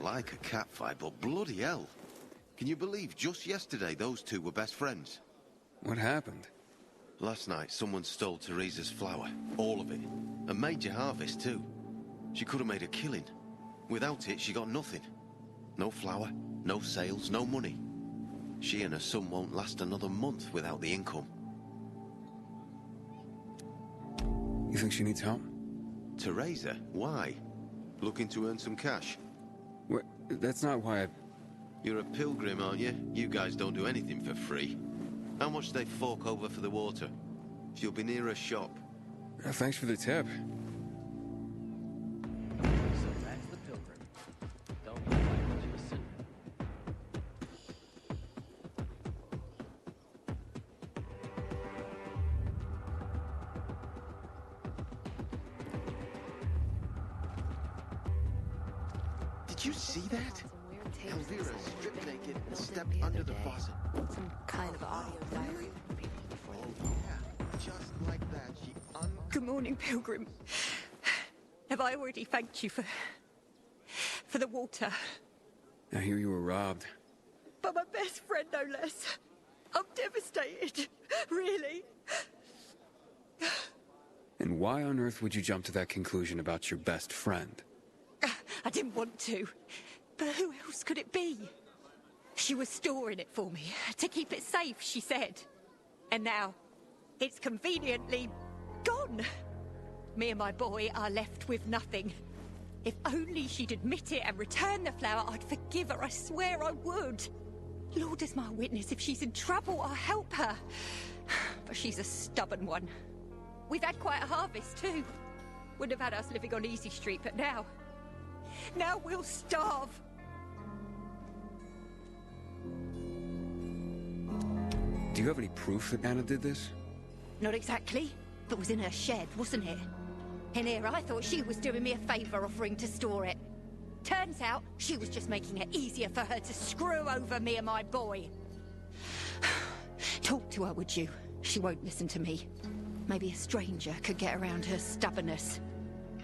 like a catfight, but bloody hell. Can you believe just yesterday those two were best friends? What happened? Last night, someone stole Teresa's flour. All of it. A major harvest, too. She could have made a killing. Without it, she got nothing. No flour, no sales, no money. She and her son won't last another month without the income. You think she needs help? Teresa? Why? Looking to earn some cash? What? That's not why I... You're a pilgrim, aren't you? You guys don't do anything for free. How much they fork over for the water? She'll be near a shop. Thanks for the tip. So that's the pilgrim. Don't look like much of a sinner. Did you see that? Elvira stripped naked and stepped under the faucet. Some kind of audio diary. Just like that, she Good morning, Pilgrim. Have I already thanked you for the water? I hear you were robbed. But my best friend, no less. I'm devastated. Really. And why on earth would you jump to that conclusion about your best friend? I didn't want to. But who else could it be? She was storing it for me, to keep it safe, she said. And now, it's conveniently gone. Me and my boy are left with nothing. If only she'd admit it and return the flower, I'd forgive her, I swear I would. Lord is my witness, if she's in trouble, I'll help her. But she's a stubborn one. We've had quite a harvest, too. Wouldn't have had us living on Easy Street, but now we'll starve. Do you have any proof that Anna did this? Not exactly, but was in her shed, wasn't it? And here I thought she was doing me a favour offering to store it. Turns out she was just making it easier for her to screw over me and my boy. Talk to her, would you? She won't listen to me. Maybe a stranger could get around her stubbornness.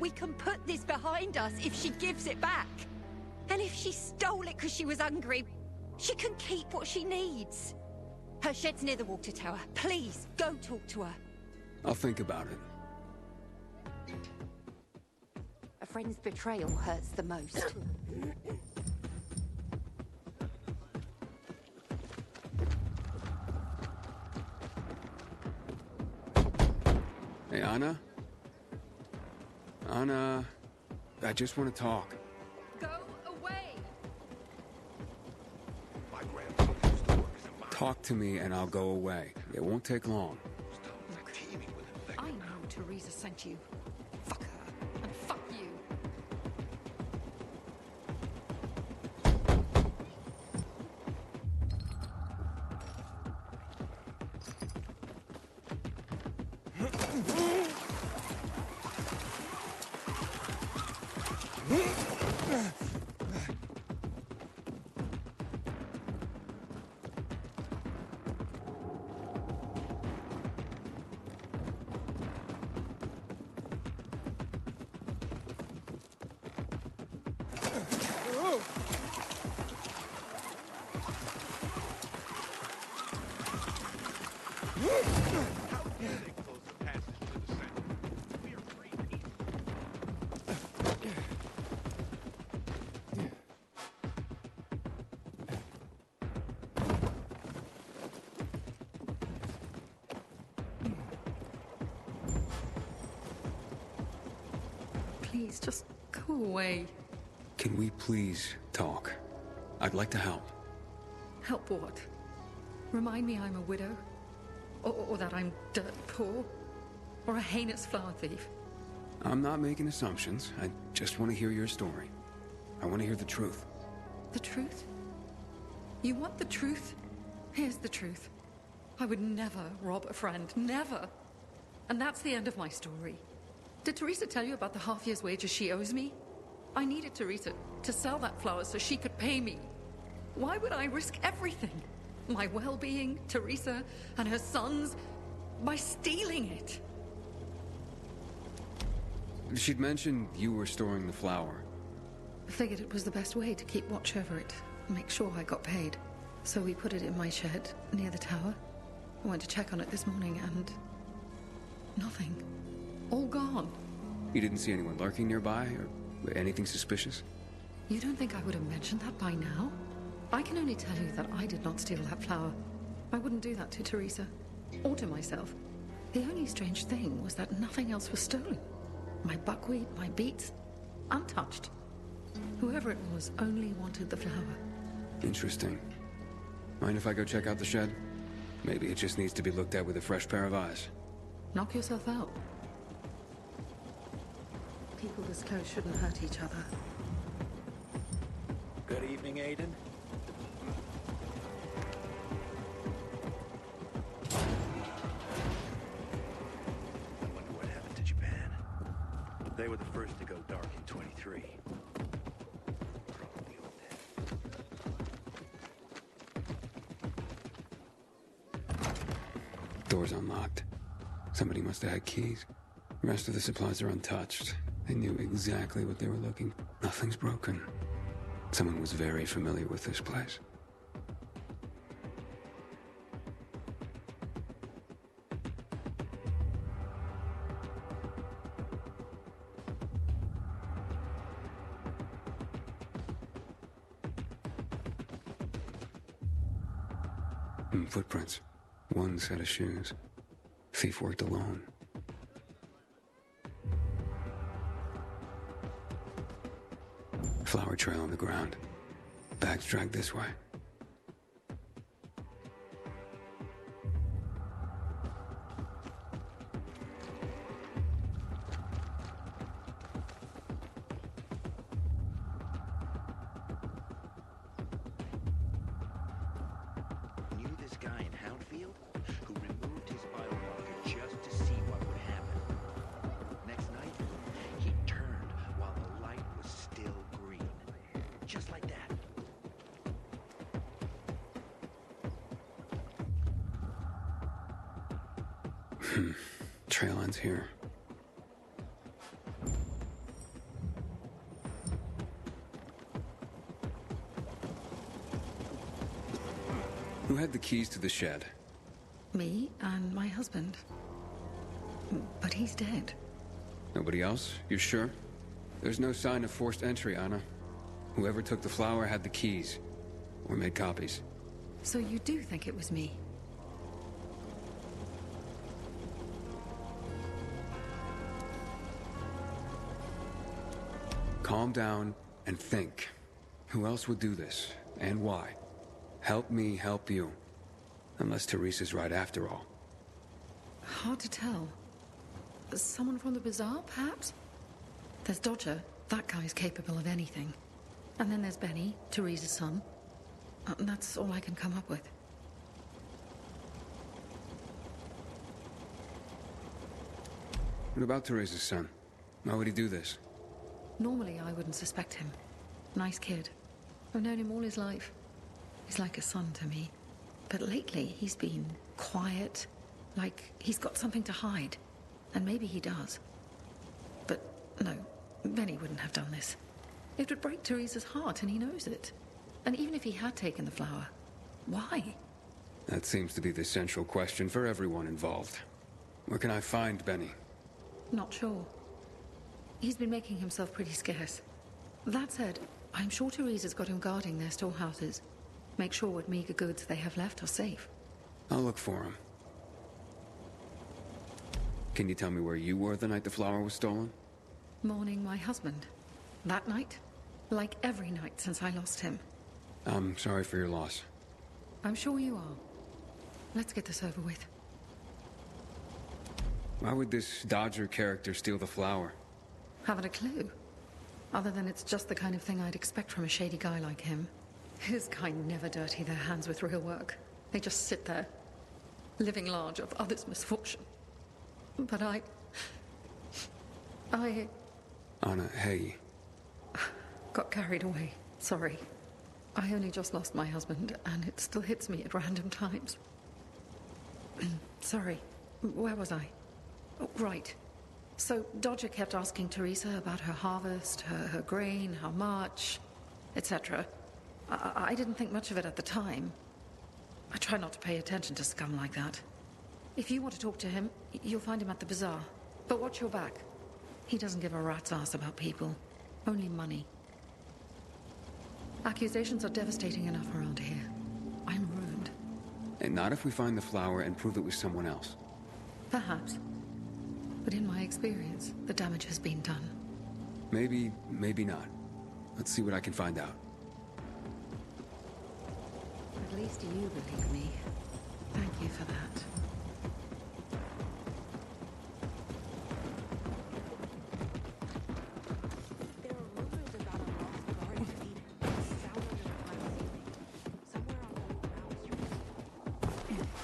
We can put this behind us if she gives it back. And if she stole it because she was hungry, she can keep what she needs. Her shed's near the water tower. Please, go talk to her. I'll think about it. A friend's betrayal hurts the most. Hey, Anna? Anna, I just want to talk. Go away! Talk to me and I'll go away. It won't take long. I know Teresa sent you. Fuck her. And fuck you. Please, just go away. Can we please talk? I'd like to help. Help what? Remind me I'm a widow? Or that I'm dirt poor? Or a heinous flower thief? I'm not making assumptions. I just want to hear your story. I want to hear the truth. The truth? You want the truth? Here's the truth. I would never rob a friend. Never. And that's the end of my story. Did Teresa tell you about the half year's wages she owes me? I needed Teresa to sell that flower so she could pay me. Why would I risk everything? My well-being, Teresa, and her sons, by stealing it? She'd mentioned you were storing the flour. Figured it was the best way to keep watch over it, make sure I got paid. So we put it in my shed near the tower. I went to check on it this morning and... nothing. All gone. You didn't see anyone lurking nearby, or anything suspicious? You don't think I would have mentioned that by now? I can only tell you that I did not steal that flower. I wouldn't do that to Teresa. Or to myself. The only strange thing was that nothing else was stolen. My buckwheat, my beets, untouched. Whoever it was only wanted the flower. Interesting. Mind if I go check out the shed? Maybe it just needs to be looked at with a fresh pair of eyes. Knock yourself out. People this close shouldn't hurt each other. Good evening, Aiden. I wonder what happened to Japan. They were the first to go dark in 23. Probably all dead. Door's unlocked. Somebody must have had keys. The rest of the supplies are untouched. They knew exactly what they were looking for. Nothing's broken. Someone was very familiar with this place. Footprints. One set of shoes. Thief worked alone. Flower trail on the ground. Bags dragged this way. Knew this guy in Houndfield who removed his biomarker just to see what would happen. Next night, he turned while the light was still green. Just like that. Trail ends here. Who had the keys to the shed? Me and my husband. But he's dead. Nobody else? You're sure? There's no sign of forced entry, Anna. Whoever took the flower had the keys. Or made copies. So you do think it was me? Calm down and think. Who else would do this? And why? Help me help you. Unless Teresa's right after all. Hard to tell. Someone from the bazaar, perhaps? There's Dodger. That guy's capable of anything. And then there's Benny, Teresa's son. And that's all I can come up with. What about Teresa's son? Why would he do this? Normally, I wouldn't suspect him. Nice kid. I've known him all his life. He's like a son to me. But lately, he's been quiet, like he's got something to hide. And maybe he does. But no, Benny wouldn't have done this. It would break Teresa's heart, and he knows it. And even if he had taken the flower, why? That seems to be the central question for everyone involved. Where can I find Benny? Not sure. He's been making himself pretty scarce. That said, I'm sure Teresa's got him guarding their storehouses. Make sure what meager goods they have left are safe. I'll look for him. Can you tell me where you were the night the flower was stolen? Mourning my husband. That night? Like every night since I lost him. I'm sorry for your loss. I'm sure you are. Let's get this over with. Why would this Dodger character steal the flower? Haven't a clue. Other than it's just the kind of thing I'd expect from a shady guy like him. His kind never dirty their hands with real work. They just sit there, living large of others' misfortune. But I... Anna, hey. got carried away. Sorry. I only just lost my husband, and it still hits me at random times. Sorry. Where was I? Oh, right. So Dodger kept asking Teresa about her harvest, her grain, how much, etc. I didn't think much of it at the time. I try not to pay attention to scum like that. If you want to talk to him, you'll find him at the bazaar. But watch your back. He doesn't give a rat's ass about people. Only money. Accusations are devastating enough around here. I'm ruined. And not if we find the flower and prove it was someone else. Perhaps. But in my experience, the damage has been done. Maybe, maybe not. Let's see what I can find out. At least you believe me. Thank you for that. There are rumors about a lost garden feed found under the tile ceiling, somewhere on the ground street.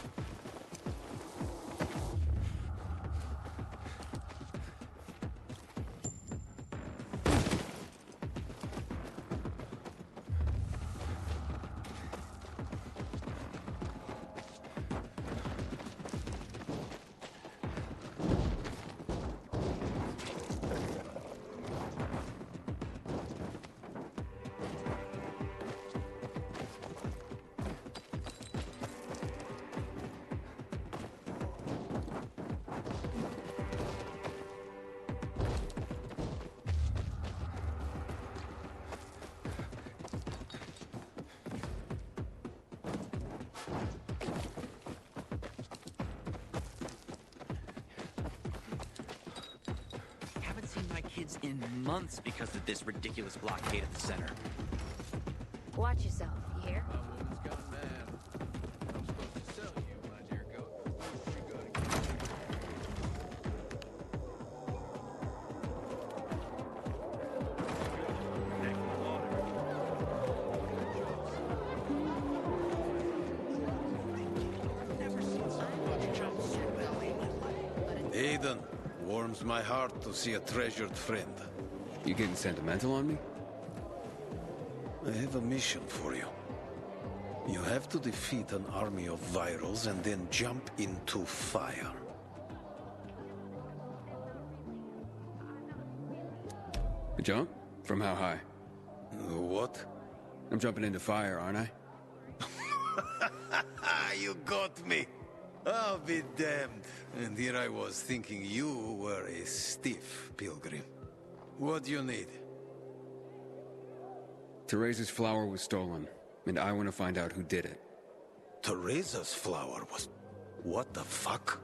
Haven't seen my kids in months because of this ridiculous blockade at the center. Watch yourself, you hear? A woman's gone mad. I'm supposed to sell you, my dear goat. You gotta get Aiden, warms my heart to see a treasured friend. You getting sentimental on me? I have a mission for you. You have to defeat an army of virals and then jump into fire. A jump? From how high? What? I'm jumping into fire, aren't I? You got me. I'll be damned. And here I was thinking you were a stiff pilgrim. What do you need? Teresa's flower was stolen, and I want to find out who did it. Teresa's flower was... What the fuck?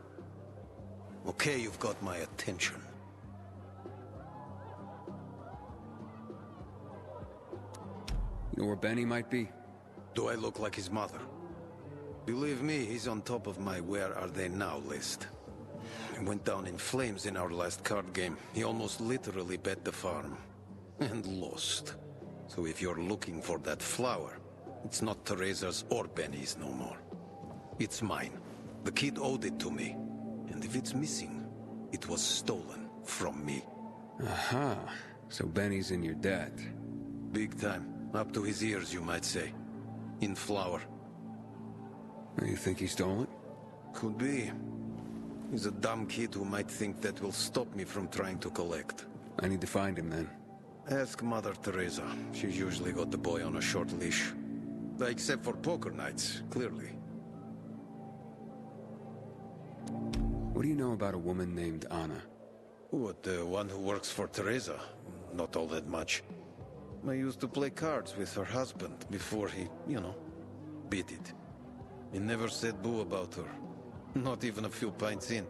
Okay, you've got my attention. You know where Benny might be? Do I look like his mother? Believe me, he's on top of my where are they now list. He went down in flames in our last card game. He almost literally bet the farm. And lost. So if you're looking for that flower, it's not Teresa's or Benny's no more. It's mine. The kid owed it to me. And if it's missing, it was stolen from me. Aha. So Benny's in your debt. Big time. Up to his ears, you might say. In flour. You think he stole it? Could be. He's a dumb kid who might think that will stop me from trying to collect. I need to find him then. Ask Mother Teresa. She's usually got the boy on a short leash. Except for poker nights, clearly. What do you know about a woman named Anna? What, the one who works for Teresa? Not all that much. I used to play cards with her husband before he, beat it. He never said boo about her. Not even a few pints in.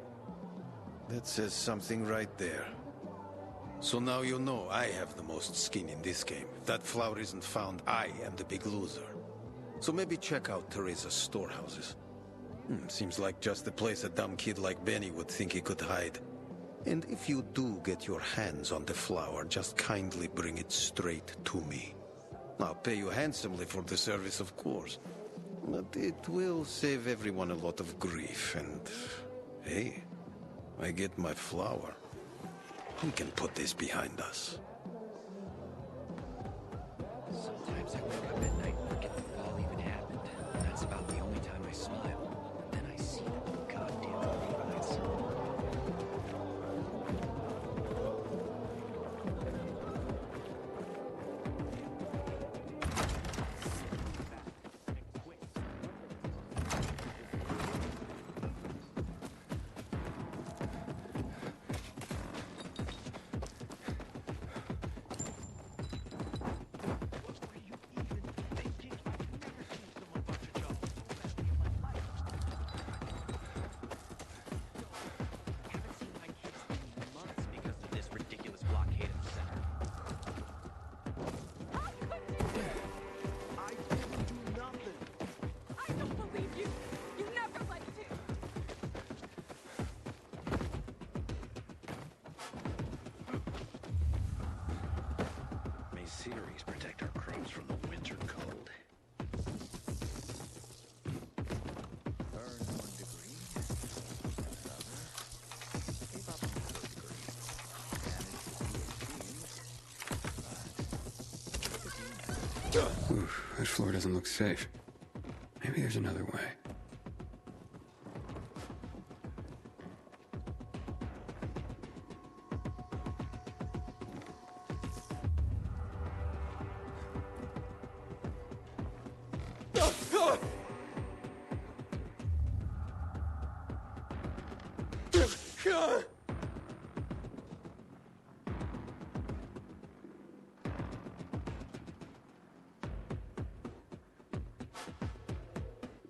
That says something right there. So now you know I have the most skin in this game. If that flower isn't found, I am the big loser. So maybe check out Teresa's storehouses. Seems like just the place a dumb kid like Benny would think he could hide. And if you do get your hands on the flower, just kindly bring it straight to me. I'll pay you handsomely for the service, of course. But it will save everyone a lot of grief, and... hey, I get my flower. We can put this behind us. Sometimes I wake up at night and forget the fall even happened. That's about the only time I smile. Then I see the goddamn Levi's. series protect our crops from the winter cold. Burn 1 degree. Another. Keep up 1 degree. Damage the PhD. Oof, that floor doesn't look safe. Maybe there's another way.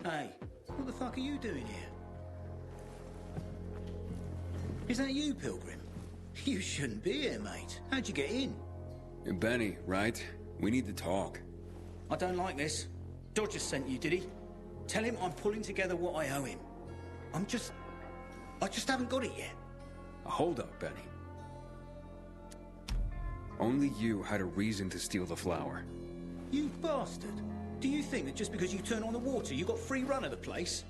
Hey, what the fuck are you doing here? Is that you, Pilgrim? You shouldn't be here, mate. How'd you get in? You're Benny, right? We need to talk. I don't like this. Dodger sent you, did he? Tell him I'm pulling together what I owe him. I just haven't got it yet. Hold up, Benny. Only you had a reason to steal the flower. You bastard. Do you think that just because you turn on the water, you got free run of the place?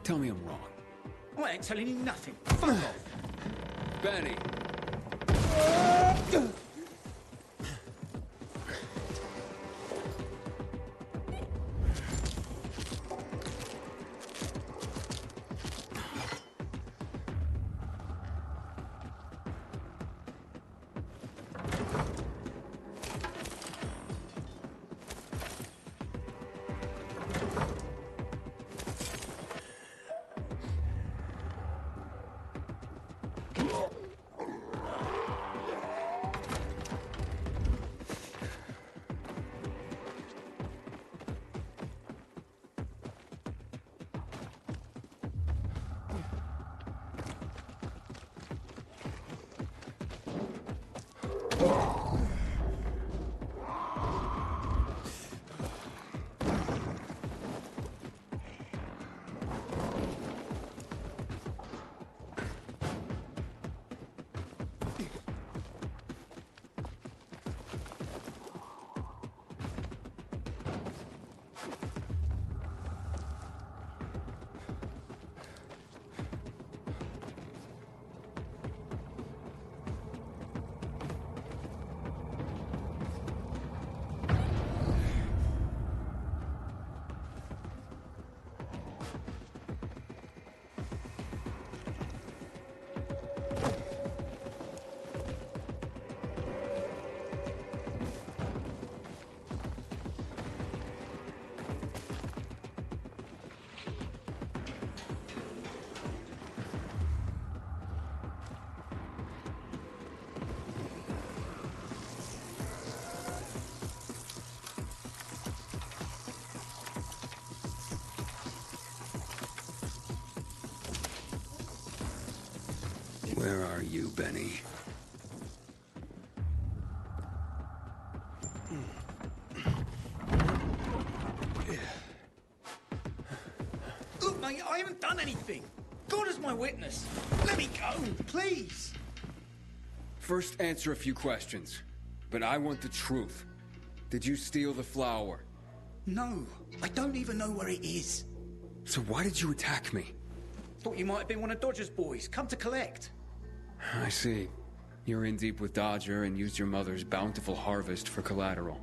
Tell me I'm wrong. I ain't telling you nothing. Fuck off. Benny! Where are you, Benny? Look, mate, I haven't done anything. God is my witness. Let me go, please. First, answer a few questions. But I want the truth. Did you steal the flower? No, I don't even know where it is. So why did you attack me? Thought you might have been one of Dodger's boys, come to collect. I see. You're in deep with Dodger and used your mother's bountiful harvest for collateral.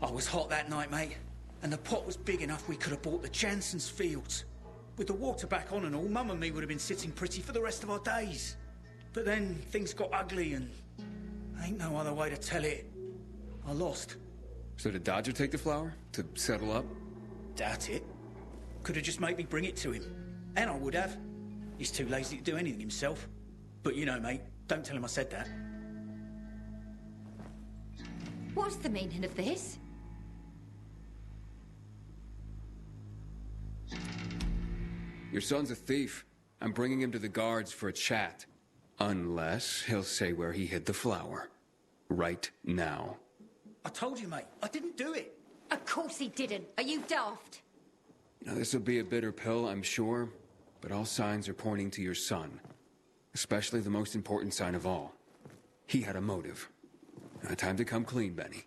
I was hot that night, mate. And the pot was big enough we could have bought the Jansen's fields. With the water back on and all, Mum and me would have been sitting pretty for the rest of our days. But then things got ugly and... ain't no other way to tell it. I lost. So did Dodger take the flower? To settle up? Doubt it. Could have just made me bring it to him. And I would have. He's too lazy to do anything himself. But you know, mate, don't tell him I said that. What's the meaning of this? Your son's a thief. I'm bringing him to the guards for a chat. Unless he'll say where he hid the flower. Right now. I told you, mate, I didn't do it. Of course he didn't. Are you daft? Now, this'll be a bitter pill, I'm sure, but all signs are pointing to your son. Especially the most important sign of all. He had a motive. Now, time to come clean, Benny.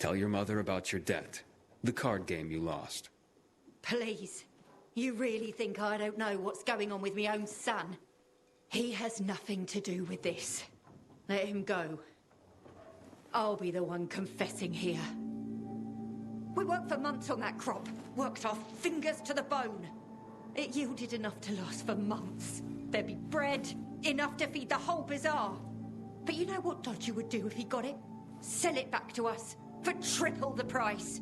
Tell your mother about your debt. The card game you lost. Please. You really think I don't know what's going on with my own son? He has nothing to do with this. Let him go. I'll be the one confessing here. We worked for months on that crop. Worked our fingers to the bone. It yielded enough to last for months. There'd be bread, enough to feed the whole bazaar. But you know what Dodger would do if he got it? Sell it back to us for triple the price.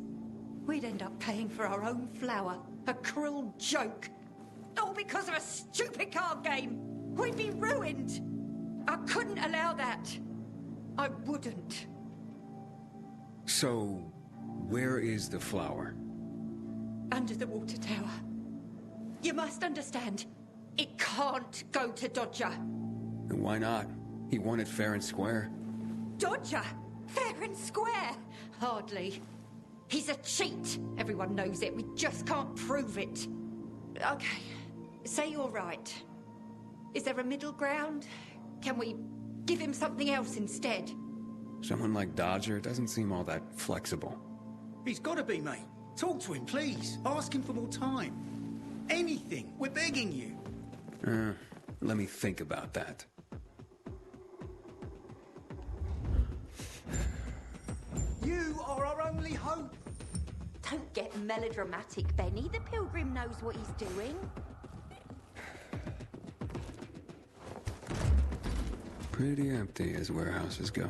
We'd end up paying for our own flour. A cruel joke. All because of a stupid card game. We'd be ruined. I couldn't allow that. I wouldn't. So, where is the flower? Under the water tower. You must understand, it can't go to Dodger. And why not? He won it fair and square. Dodger? Fair and square? Hardly. He's a cheat. Everyone knows it. We just can't prove it. Okay. Say you're right. Is there a middle ground? Can we give him something else instead? Someone like Dodger doesn't seem all that flexible. He's got to be, mate. Talk to him, please. Ask him for more time. Anything. We're begging you. Let me think about that. You are our only hope. Don't get melodramatic, Benny. The Pilgrim knows what he's doing. Pretty empty as warehouses go.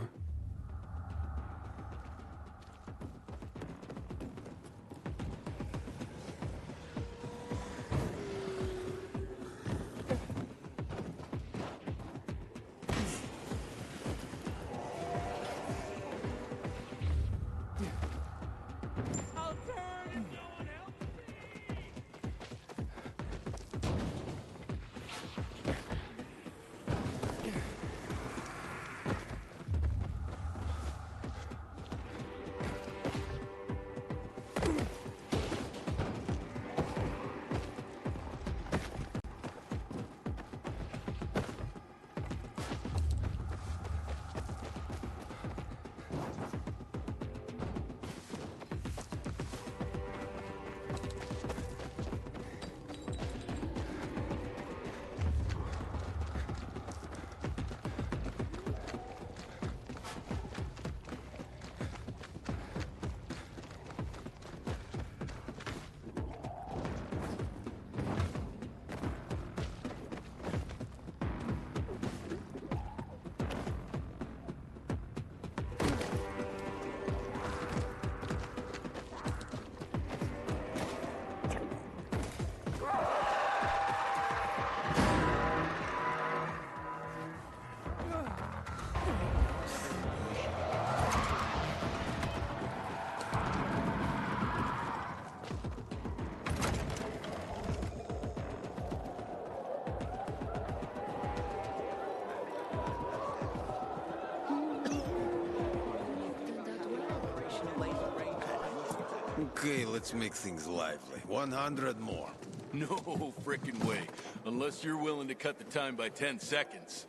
Okay, let's make things lively. 100 more. No frickin' way. Unless you're willing to cut the time by 10 seconds.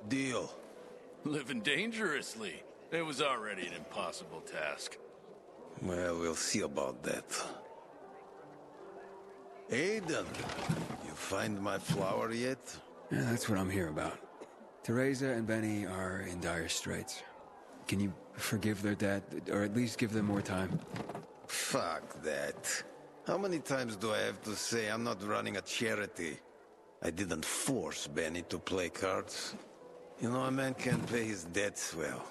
Deal. Living dangerously. It was already an impossible task. Well, we'll see about that. Aiden, you find my flower yet? Yeah, that's what I'm here about. Teresa and Benny are in dire straits. Can you forgive their debt, or at least give them more time? Fuck that. How many times do I have to say I'm not running a charity? I didn't force Benny to play cards. You know, a man can't pay his debts well.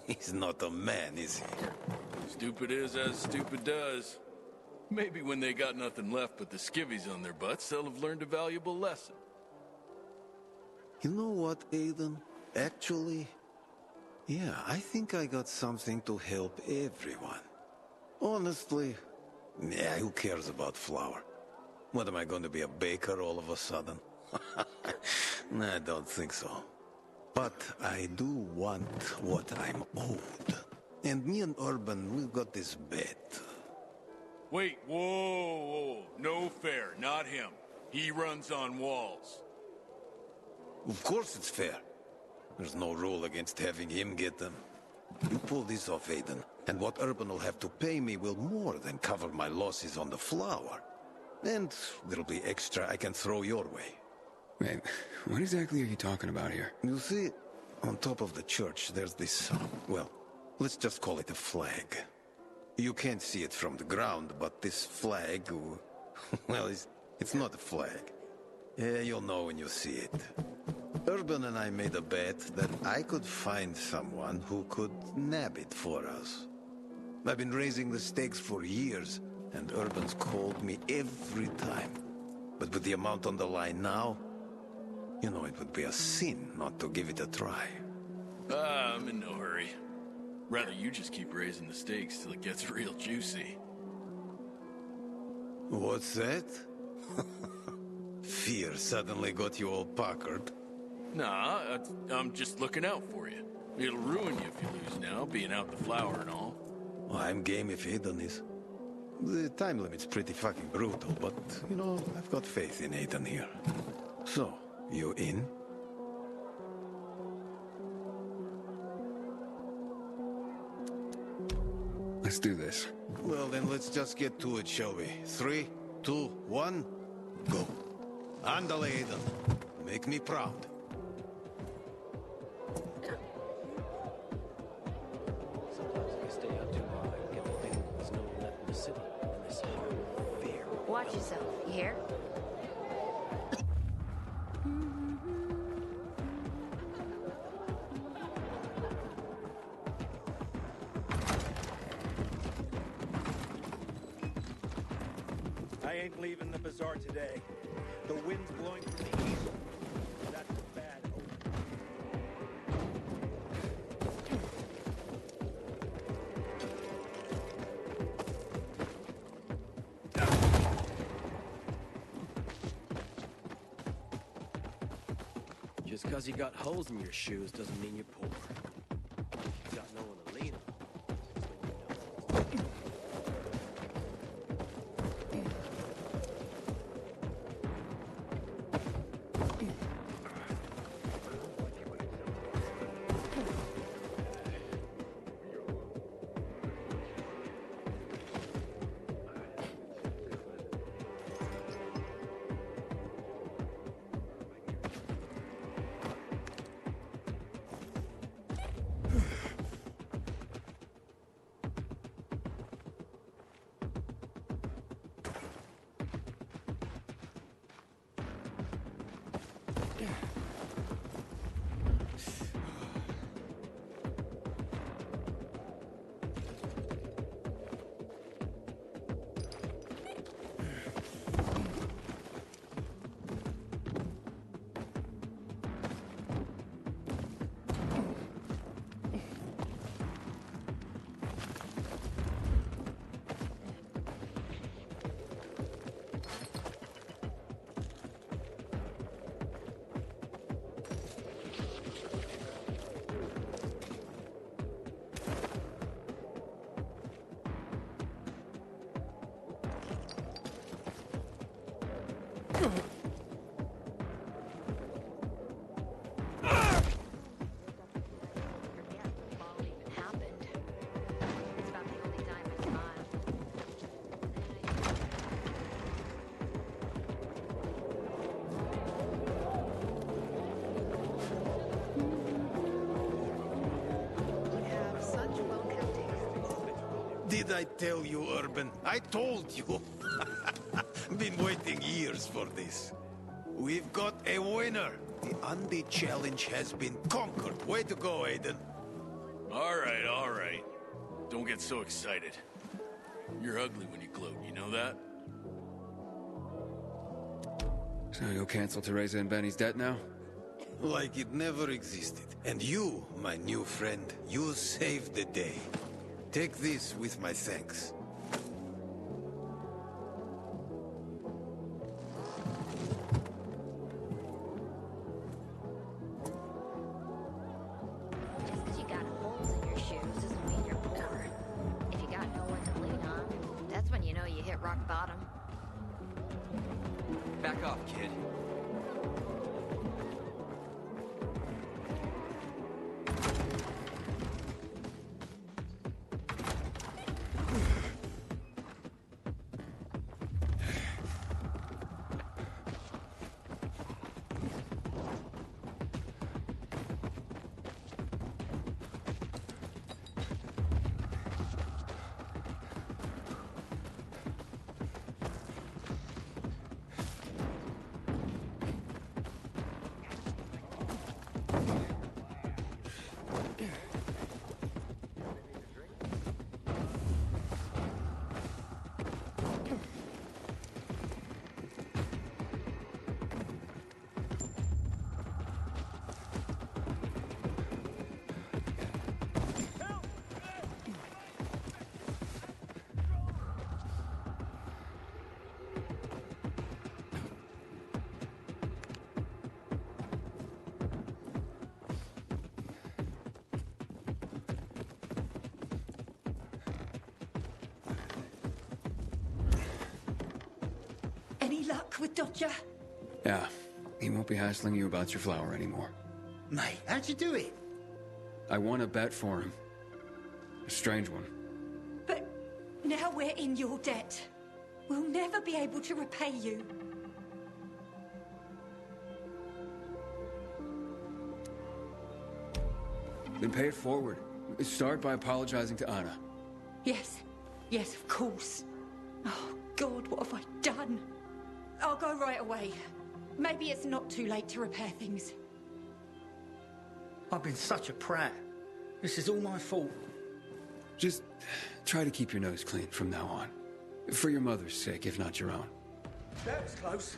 He's not a man, is he? Stupid is as stupid does. Maybe when they got nothing left but the skivvies on their butts, they'll have learned a valuable lesson. You know what, Aiden? Actually, yeah, I think I got something to help everyone. Honestly, yeah, who cares about flour? What, am I going to be a baker all of a sudden? Nah, I don't think so. But I do want what I'm owed. And me and Urban, we've got this bet. Wait, whoa. No fair, not him. He runs on walls. Of course it's fair. There's no rule against having him get them. You pull this off, Aiden, and what Urban will have to pay me will more than cover my losses on the flower. And there'll be extra I can throw your way. Wait, what exactly are you talking about here? You see, on top of the church, there's this, well, let's just call it a flag. You can't see it from the ground, but this flag, well, it's not a flag. Yeah, you'll know when you see it. Urban and I made a bet that I could find someone who could nab it for us. I've been raising the stakes for years, and Urban's called me every time. But with the amount on the line now, you know it would be a sin not to give it a try. I'm in no hurry. Rather you just keep raising the stakes till it gets real juicy. What's that? Fear suddenly got you all puckered. Nah, I'm just looking out for you. It'll ruin you if you lose now, being out the flower and all. I'm game if Aiden is. The time limit's pretty fucking brutal, but, you know, I've got faith in Aiden here. So, you in? Let's do this. Well, then let's just get to it, shall we? 3, 2, 1, go. Andale, Aiden. Make me proud. Sometimes if you stay up too long, I get the feeling there's no one left in the city. And this whole fair. Watch yourself, you hear? I ain't leaving the bazaar today. The wind's blowing from the east. That's a bad omen. Just because you got holes in your shoes doesn't mean you're poor. You got no one to lean on. Did I tell you, Urban? I told you. Been waiting years for this. We've got a winner. The Andy challenge has been conquered. Way to go, Aiden. All right. Don't get so excited. You're ugly when you gloat, you know that? So you'll cancel Teresa and Benny's debt now? Like it never existed. And you, my new friend, you saved the day. Take this with my thanks. Just because you got holes in your shoes doesn't mean you're poor. If you got no one to lean on, that's when you know you hit rock bottom. Back off, kid. Any luck with Dodger? Yeah, he won't be hassling you about your flower anymore. Mate, how'd you do it? I won a bet for him. A strange one. But now we're in your debt. We'll never be able to repay you. Then pay it forward. Start by apologizing to Anna. Yes, yes, of course. Oh, God, what have I done? I'll go right away. Maybe it's not too late to repair things. I've been such a prat. This is all my fault. Just try to keep your nose clean from now on. For your mother's sake, if not your own. That was close.